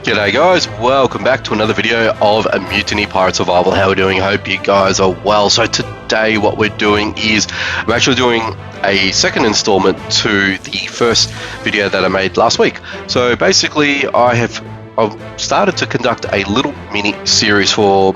G'day guys, welcome back to another video of a Mutiny Pirate Survival. How are we doing? Hope you guys are well. So today what we're doing is I'm actually doing a second installment to the first video that I made last week. So basically I've started to conduct a little mini series for,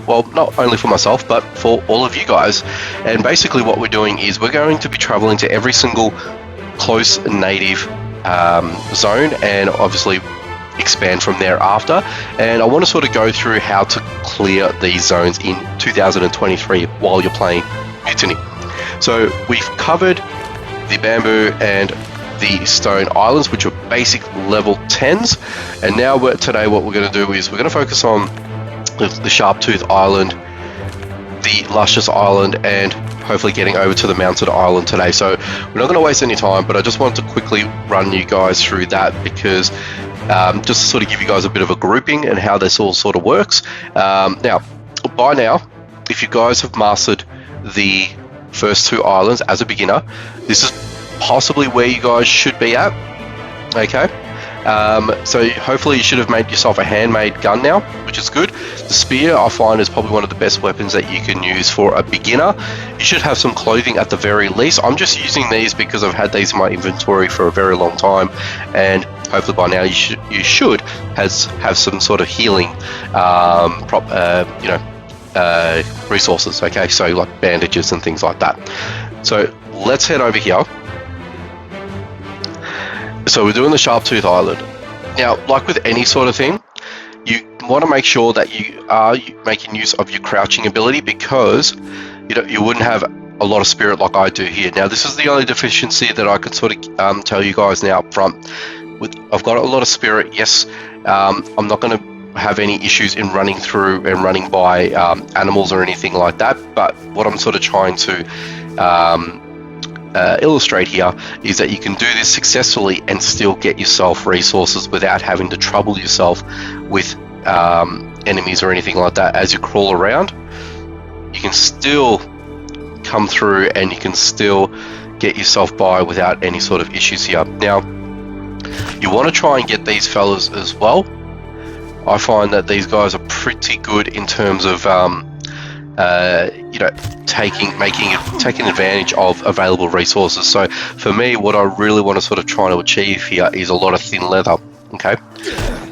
well, not only for myself but for all of you guys. And basically what we're doing is we're going to be traveling to every single close native zone and obviously expand from there after, and I want to sort of go through how to clear these zones in 2023 while you're playing Mutiny. So we've covered the bamboo and the stone islands, which are basic level 10s, and now today what we're going to do is we're going to focus on the Sharp Tooth Island, the Luscious Island, and hopefully getting over to the Mounted Island today. So we're not going to waste any time, but I just wanted to quickly run you guys through that because just to sort of give you guys a bit of a grouping and how this all sort of works. Now, by now, if you guys have mastered the first two islands as a beginner, this is possibly where you guys should be at. Okay, so hopefully you should have made yourself a handmade gun now, which is good. The spear I find is probably one of the best weapons that you can use for a beginner. You should have some clothing at the very least. I'm just using these because I've had these in my inventory for a very long time, and hopefully by now you should have some sort of healing resources. Okay, so like bandages and things like that. So let's head over here. So we're doing the Sharp Tooth Island. Now, like with any sort of thing, you want to make sure that you are making use of your crouching ability, because you wouldn't have a lot of spirit like I do here. Now, this is the only deficiency that I could sort of tell you guys now up front. I've got a lot of spirit, yes. I'm not going to have any issues in running through and running by animals or anything like that, but what I'm sort of trying to illustrate here is that you can do this successfully and still get yourself resources without having to trouble yourself with enemies or anything like that. As you crawl around, you can still come through and you can still get yourself by without any sort of issues here. Now, you want to try and get these fellas as well. I find that these guys are pretty good in terms of taking advantage of available resources. So for me, what I really want to sort of try to achieve here is a lot of thin leather. Okay,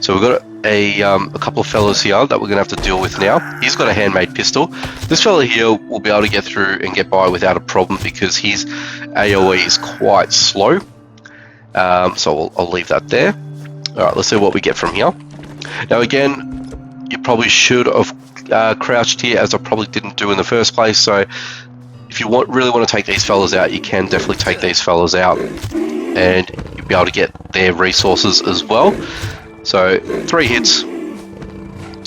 so we've got a couple of fellas here that we're gonna have to deal with now. He's got a handmade pistol. This fella here will be able to get through and get by without a problem because his AoE is quite slow. So I'll leave that there. All right, let's see what we get from here. Now again, you probably should have crouched here, as I probably didn't do in the first place. So if you really want to take these fellas out, you can definitely take these fellas out and you'll be able to get their resources as well. So 3 hits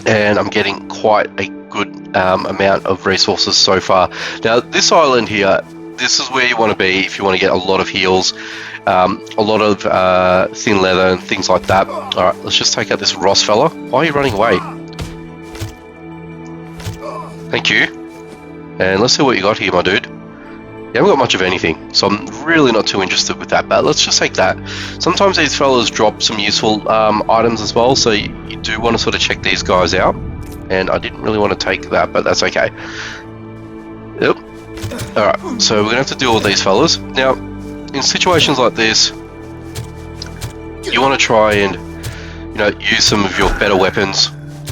and I'm getting quite a good amount of resources so far. Now this island here, this is where you want to be if you want to get a lot of heals, a lot of thin leather and things like that. Alright, let's just take out this Ross fella. Why are you running away? Thank you. And let's see what you got here, my dude. You haven't got much of anything, so I'm really not too interested with that, but let's just take that. Sometimes these fellas drop some useful items as well, so you do want to sort of check these guys out. And I didn't really want to take that, but that's okay. Yep. Alright, so we're going to have to deal with these fellas. Now, in situations like this, you want to try and use some of your better weapons,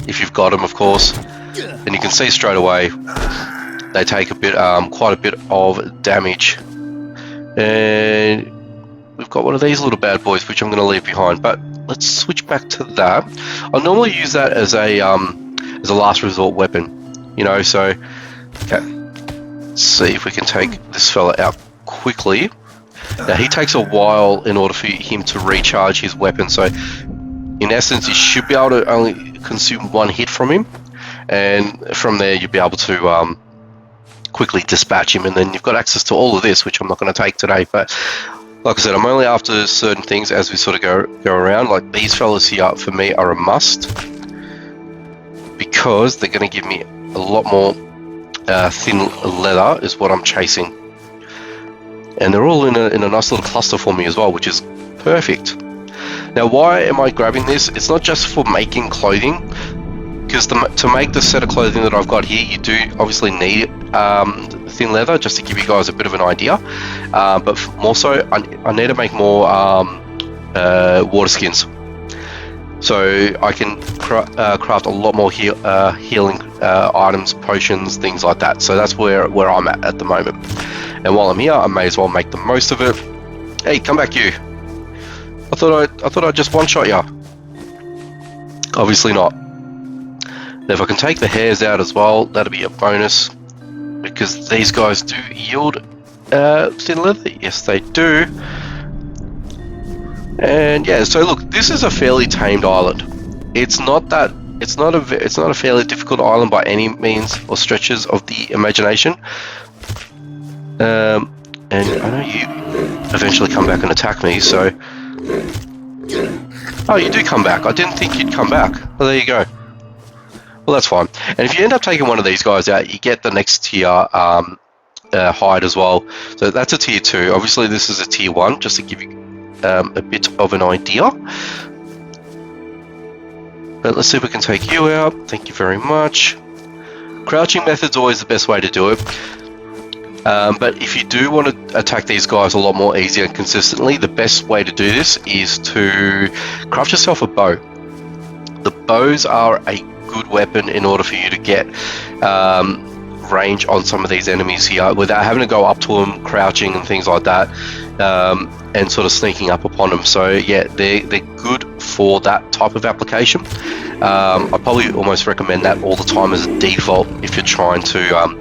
if you've got them, of course. And you can see straight away they take quite a bit of damage. And we've got one of these little bad boys, which I'm going to leave behind. But let's switch back to that. I normally use that as a last resort weapon, So okay, let's see if we can take this fella out quickly. Now he takes a while in order for him to recharge his weapon. So in essence, you should be able to only consume 1 hit from him. And from there you'll be able to quickly dispatch him, and then you've got access to all of this, which I'm not going to take today. But like I said, I'm only after certain things as we sort of go around. Like these fellas here for me are a must because they're going to give me a lot more thin leather is what I'm chasing, and they're all in a nice little cluster for me as well, which is perfect. Now, why am I grabbing this? It's not just for making clothing, because to make the set of clothing that I've got here, you do obviously need thin leather, just to give you guys a bit of an idea. But more so, I need to make more water skins, so I can craft a lot more healing items, potions, things like that. So that's where I'm at the moment. And while I'm here, I may as well make the most of it. Hey, come back, you! I thought I'd just one-shot ya. Obviously not. Now, if I can take the hairs out as well, that'll be a bonus, because these guys do yield thin leather. Yes, they do. And yeah, so look, this is a fairly tamed island. It's not a fairly difficult island by any means or stretches of the imagination. And I know you eventually come back and attack me, so... Oh, you do come back. I didn't think you'd come back. Well, there you go. Well, that's fine. And if you end up taking one of these guys out, you get the next tier hide as well. So that's a tier 2. Obviously, this is a tier 1, just to give you a bit of an idea. But let's see if we can take you out. Thank you very much. Crouching method's always the best way to do it. But if you do want to attack these guys a lot more easier and consistently, the best way to do this is to craft yourself a bow. The bows are a good weapon in order for you to get range on some of these enemies here without having to go up to them, crouching and things like that, and sort of sneaking up upon them. So yeah, they're good for that type of application. I probably almost recommend that all the time as a default if you're trying to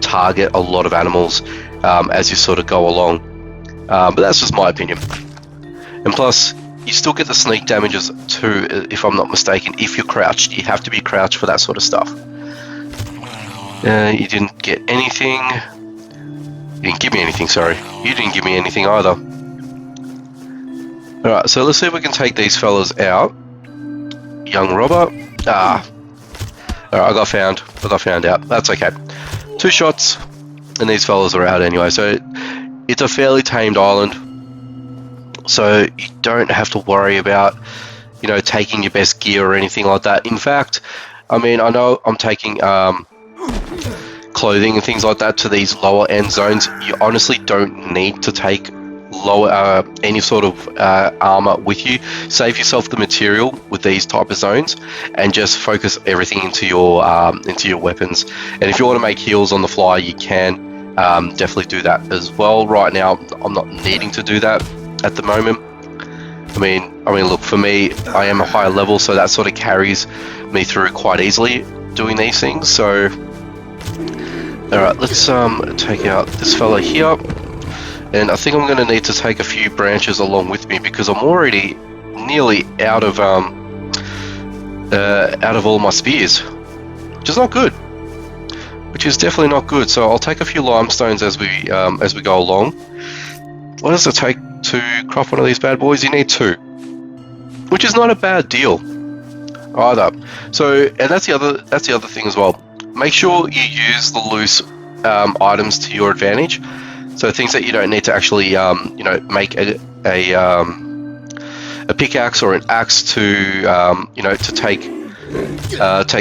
target a lot of animals as you sort of go along. But that's just my opinion. And plus, you still get the sneak damages too, if I'm not mistaken, if you're crouched. You have to be crouched for that sort of stuff. You didn't get anything. You didn't give me anything, sorry. You didn't give me anything either. Alright, so let's see if we can take these fellas out. Young robber. Alright, I got found out. That's okay. 2 shots, and these fellas are out anyway. So it's a fairly tamed island. So you don't have to worry about, you know, taking your best gear or anything like that. In fact, I mean, I know I'm taking clothing and things like that to these lower end zones. You honestly don't need to take any sort of armor with you. Save yourself the material with these type of zones and just focus everything into your weapons. And if you want to make heals on the fly, you can definitely do that as well. Right now, I'm not needing to do that at the moment. I mean, look, for me, I am a higher level, so that sort of carries me through quite easily doing these things. So, all right, let's take out this fella here, and I think I'm going to need to take a few branches along with me because I'm already nearly out of all my spears, which is not good. Which is definitely not good. So I'll take a few limestones as we go along. What does it take to craft one of these bad boys? You need 2, which is not a bad deal either. So, and that's the other thing as well. Make sure you use the loose items to your advantage. So things that you don't need to actually, you know, make a pickaxe or an axe to, you know, to take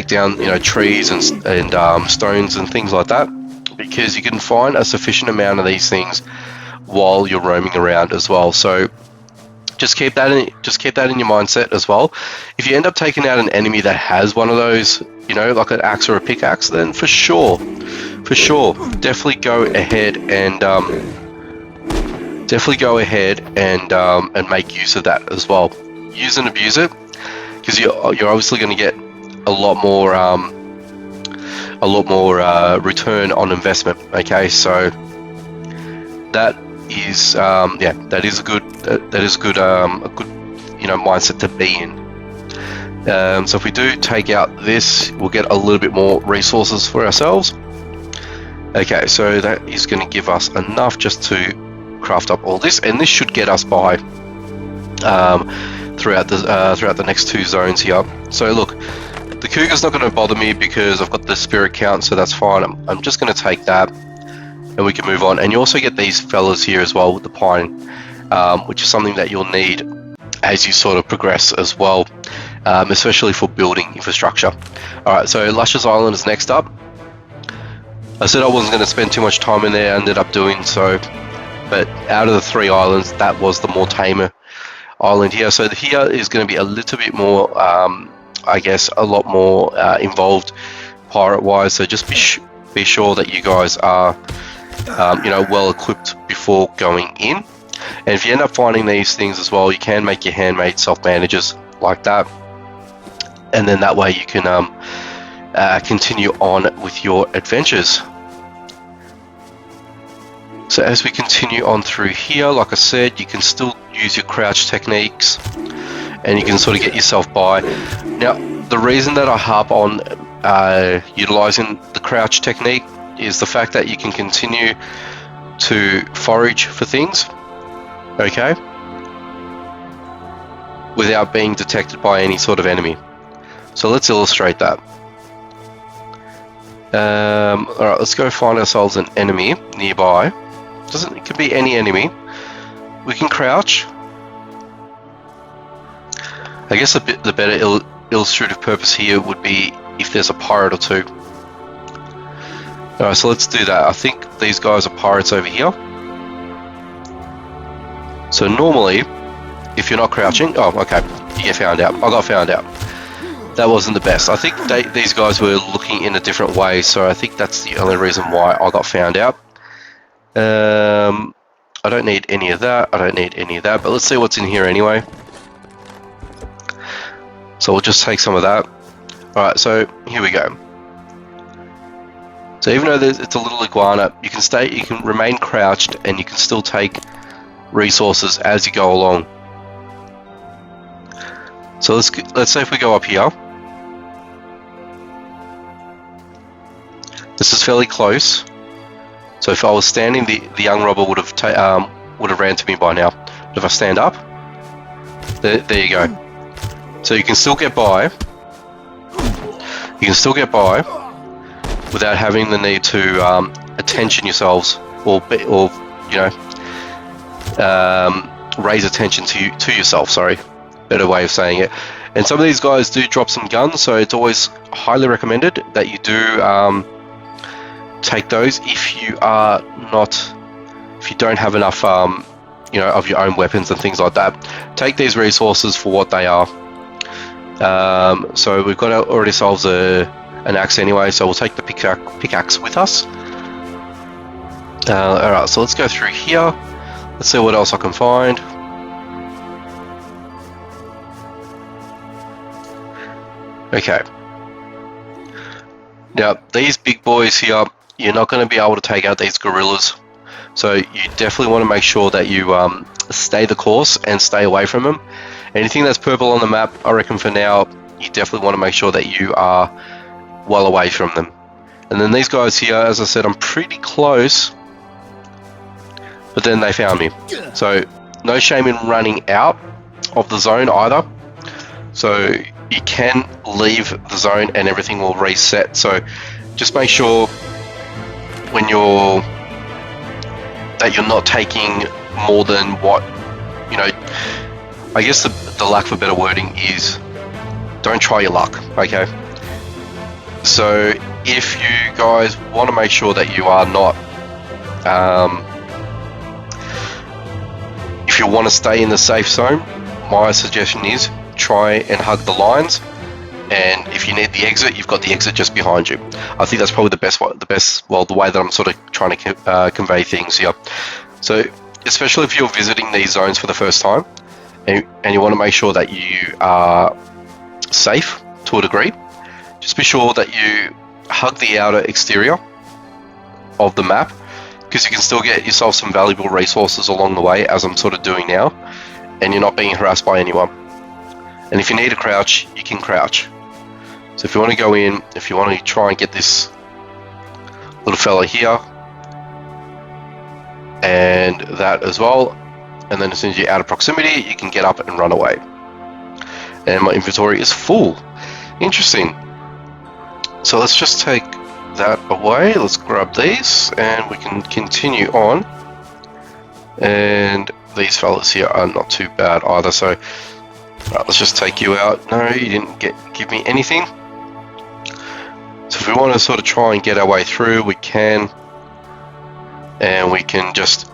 down, you know, trees and stones and things like that, because you can find a sufficient amount of these things while you're roaming around as well. So just keep that in your mindset as well. If you end up taking out an enemy that has one of those, you know, like an axe or a pickaxe, then for sure, definitely go ahead and make use of that as well. Use and abuse it, because you're obviously going to get a lot more return on investment. Okay, so that is that is a good you know, mindset to be in. So if we do take out this, we'll get a little bit more resources for ourselves. Okay, so that is going to give us enough just to craft up all this, and this should get us by throughout the next 2 zones here. So look, the cougar's not going to bother me because I've got the spirit count, so that's fine. I'm just going to take that, and we can move on. And you also get these fellas here as well with the pine, which is something that you'll need as you sort of progress as well, especially for building infrastructure. Alright, so Luscious Island is next up. I said I wasn't going to spend too much time in there, I ended up doing so, but out of the 3 islands, that was the more tamer island here. So here is going to be a little bit more, I guess, a lot more involved pirate-wise, so just be sure that you guys are, you know, well equipped before going in. And if you end up finding these things as well, you can make your handmade self-bandages like that, and then that way you can continue on with your adventures. So as we continue on through here, like I said, you can still use your crouch techniques and you can sort of get yourself by. Now, the reason that I harp on utilizing the crouch technique is the fact that you can continue to forage for things, okay, without being detected by any sort of enemy. So let's illustrate that. Alright, let's go find ourselves an enemy nearby. It can be any enemy. We can crouch. I guess the better illustrative purpose here would be if there's a pirate or two. Alright, so let's do that. I think these guys are pirates over here. So normally, if you're not crouching, oh, okay, you get found out. I got found out. That wasn't the best. I think these guys were looking in a different way, so I think that's the only reason why I got found out. I don't need any of that. I don't need any of that. But let's see what's in here anyway. So we'll just take some of that. Alright, so here we go. So even though it's a little iguana, you can remain crouched and you can still take resources as you go along. So let's say if we go up here. This is fairly close. So if I was standing, the young robber would have ran to me by now. But if I stand up, there you go. So you can still get by. You can still get by without having the need to attention yourselves or you know, raise attention to yourself. Sorry, better way of saying it. And some of these guys do drop some guns, so it's always highly recommended that you do take those if you don't have enough you know, of your own weapons and things like that. Take these resources for what they are. So we've got already solved an axe anyway, so we'll take the pickaxe with us. Alright, so let's go through here. Let's see what else I can find. Okay. Now, these big boys here, you're not going to be able to take out these gorillas. So you definitely want to make sure that you stay the course and stay away from them. Anything that's purple on the map, I reckon for now, you definitely want to make sure that you are well away from them. And then these guys here, as I said, I'm pretty close, but then they found me. So no shame in running out of the zone either. So you can leave the zone and everything will reset. So just make sure when you're not taking more than what, you know, I guess the lack for better wording is don't try your luck, okay? So if you guys want to make sure that you are not, if you want to stay in the safe zone, my suggestion is try and hug the lines, and if you need the exit, you've got the exit just behind you. I think that's probably the way that I'm sort of trying to convey things here. So especially if you're visiting these zones for the first time, and you want to make sure that you are safe to a degree, just be sure that you hug the outer exterior of the map, because you can still get yourself some valuable resources along the way, as I'm sort of doing now, and you're not being harassed by anyone. And if you need to crouch, you can crouch. So if you want to go in, if you want to try and get this little fella here, and that as well, and then as soon as you're out of proximity, you can get up and run away. And my inventory is full. Interesting. So let's just take that away. Let's grab these and we can continue on. And these fellas here are not too bad either. So Right, let's just take you out. No, you didn't give me anything. So if we want to sort of try and get our way through, we can. And we can just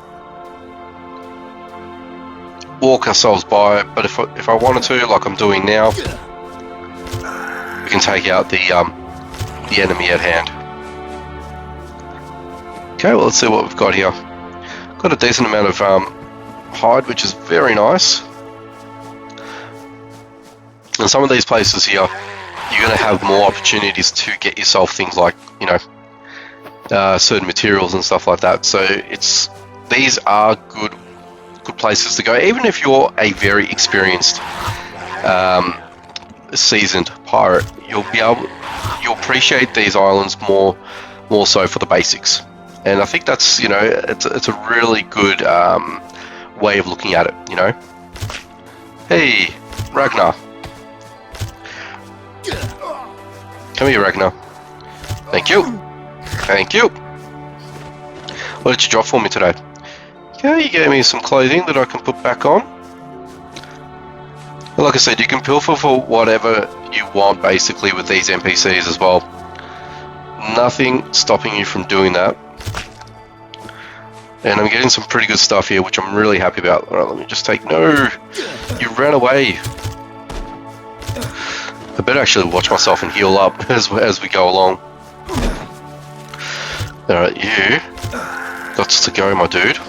walk ourselves by. But if I wanted to, like I'm doing now, we can take out the enemy at hand. Okay, well, let's see what we've got here. Got a decent amount of hide, which is very nice. And some of these places here, you're going to have more opportunities to get yourself things like, you know, certain materials and stuff like that. So these are good places to go, even if you're a very experienced, seasoned pirate. You'll appreciate these islands more so for the basics. And I think that's, you know, it's a really good way of looking at it. You know, hey, Ragnar. Come here, Ragnar. Thank you. Thank you. What did you drop for me today? Okay, you gave me some clothing that I can put back on. And like I said, you can pilfer for whatever you want basically with these NPCs as well. Nothing stopping you from doing that. And I'm getting some pretty good stuff here, which I'm really happy about. Alright, let me just take... No! You ran away! I better actually watch myself and heal up as we go along. Alright, you got to go, my dude.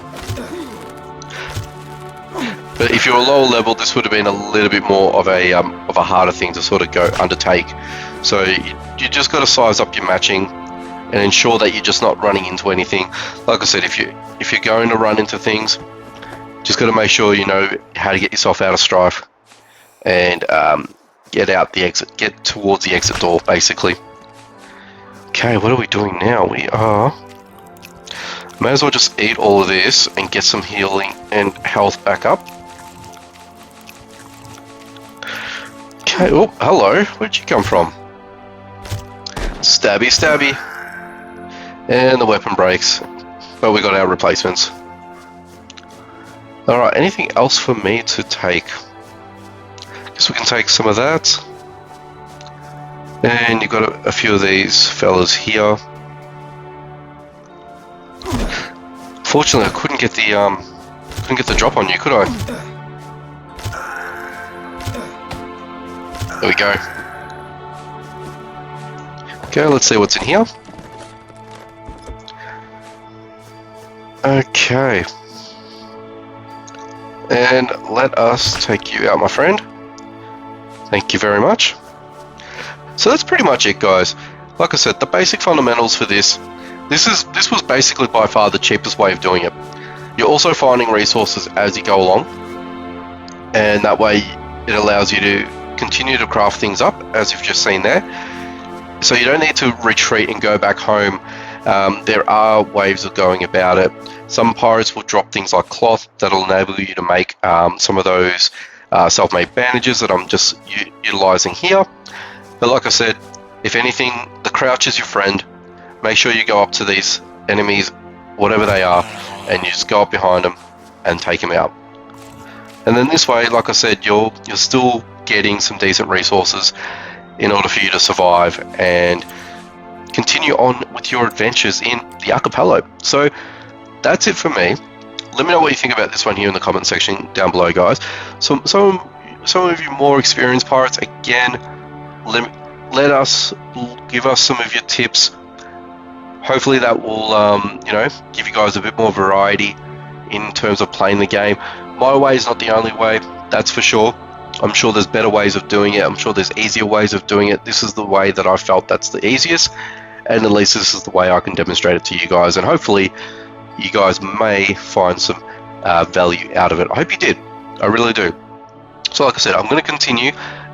But if you're a lower level, this would have been a little bit more of a harder thing to sort of undertake. So you just got to size up your matching and ensure that you're just not running into anything. Like I said, if you're going to run into things, just got to make sure you know how to get yourself out of strife and get towards the exit door, basically. Okay, what are we doing now? We are... May as well just eat all of this and get some healing and health back up. Okay, oh, hello. Where'd you come from? Stabby, stabby. And the weapon breaks. But we got our replacements. Alright, anything else for me to take? Guess we can take some of that. And you've got a few of these fellas here. Fortunately, I couldn't get the drop on you, could I? There we go. Okay, let's see what's in here. Okay. And let us take you out, my friend. Thank you very much. So that's pretty much it, guys. Like I said, the basic fundamentals for this was basically by far the cheapest way of doing it. You're also finding resources as you go along, and that way it allows you to continue to craft things up, as you've just seen there. So you don't need to retreat and go back home. There are ways of going about it. Some pirates will drop things like cloth that'll enable you to make some of those self-made bandages that I'm just utilizing here. But like I said, if anything, the crouch is your friend. Make sure you go up to these enemies, whatever they are, and you just go up behind them and take them out. And then this way, like I said, you're still getting some decent resources in order for you to survive and continue on with your adventures in the archipelago. So that's it for me. Let me know what you think about this one here in the comment section down below, guys. Some of you more experienced pirates, again, give us some of your tips. Hopefully that will give you guys a bit more variety in terms of playing the game. My way is not the only way, that's for sure. I'm sure there's better ways of doing it. I'm sure there's easier ways of doing it. This is the way that I felt that's the easiest, and at least this is the way I can demonstrate it to you guys, and hopefully you guys may find some value out of it. I hope you did. I really do. So like I said, I'm going to continue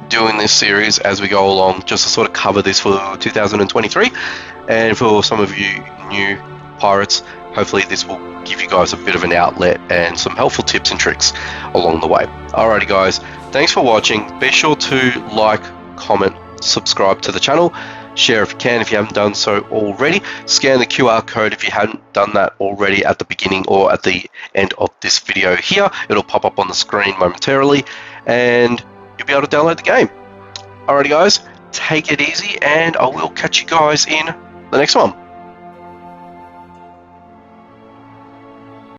doing this series as we go along, just to sort of cover this for 2023, and for some of you new pirates, hopefully this will give you guys a bit of an outlet and some helpful tips and tricks along the way. Alrighty guys, thanks for watching. Be sure to like, comment, subscribe to the channel, share if you can if you haven't done so already. Scan the QR code if you hadn't done that already at the beginning or at the end of this video here. It'll pop up on the screen momentarily. And you'll be able to download the game. Alrighty guys, take it easy, and I will catch you guys in the next one.